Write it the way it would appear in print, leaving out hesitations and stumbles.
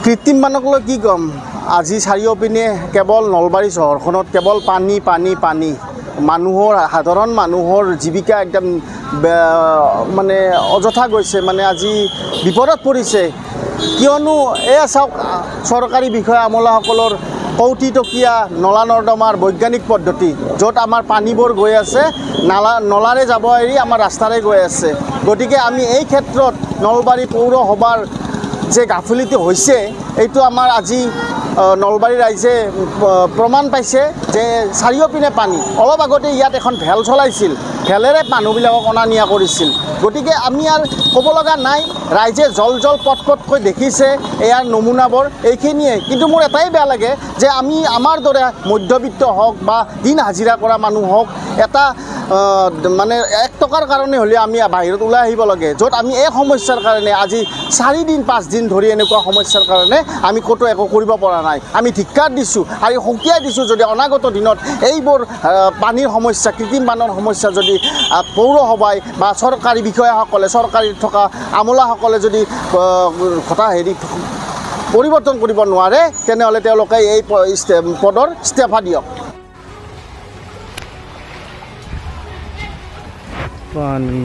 কৃত্ৰিম বানকলৈ কি ক'ম আজি চাৰিওপিনে কেৱল নলবাৰী চহৰখনত কেৱল পানী পানী পানী মানুহৰ সাধাৰণ মানুহৰ জীৱিকা একদম মানে অযথা গৈছে মানে আজি বিপদত পৰিছে কিয়নো এয়া চাওক চৰকাৰী বিষয়া আমলাসকলৰ কৌটিটকীয়া নলা নৰ্দমাৰ বৈজ্ঞানিক পদ্ধতি য'ত আমাৰ পানীবোৰ গৈ আছে নলাৰে যাব এৰি আমাৰ ৰাস্তাৰে গৈ আছে গতিকে আমি এই ক্ষেত্ৰত নলবাৰী পৌৰসভাৰ যে গাফিলতি হৈছে এইটো আমাৰ আজি নলবাৰী ৰাইজে প্ৰমাণ পাইছে যে চাৰিওপিনে পানী অলপ আগতে ইয়াত এখন ভেল চলাইছিল ভেলেৰে মানুহবিলাকক অনা নিয়া কৰিছিল গতিকে আমি আৰু ক'ব লগা নাই ৰাইজে জল জল পট পটকৈ দেখিছে ইয়াৰ নমুনাবোৰ এইখিনিয়ে কিন্তু মোৰ এটাই বেয়া লাগে যে আমি আমাৰ দৰে মধ্যবিত্ত হওক বা দিন হাজিৰা কৰা মানুহ হওক এটা মানে 1 টকাৰ কাৰণে হ'লে আমি বাহিৰত ওলাই আহিব লাগে য'ত আমি এই সমস্যাৰ কাৰণে আজি 4 দিন 5 দিন ধৰি এনেকুৱা সমস্যাৰ কাৰণে আমি ক'তো একো কৰিব পৰা নাই আমি ধিক্কাৰ দিছোঁ আৰু সকীয়াই দিছোঁ যদি অনাগত দিনত এইবোৰ পানীৰ সমস্যা কৃত্ৰিম বানৰ সমস্যা যদি পৌৰসভাই বা চৰকাৰী বিষয়াসকলে চৰকাৰী থকা আমলাসকলে যদি পৰিৱৰ্তন কৰিব নোৱাৰে তেনেহ'লে তেওঁলোকে এই পদৰ ইস্তফা দিয়ক পানী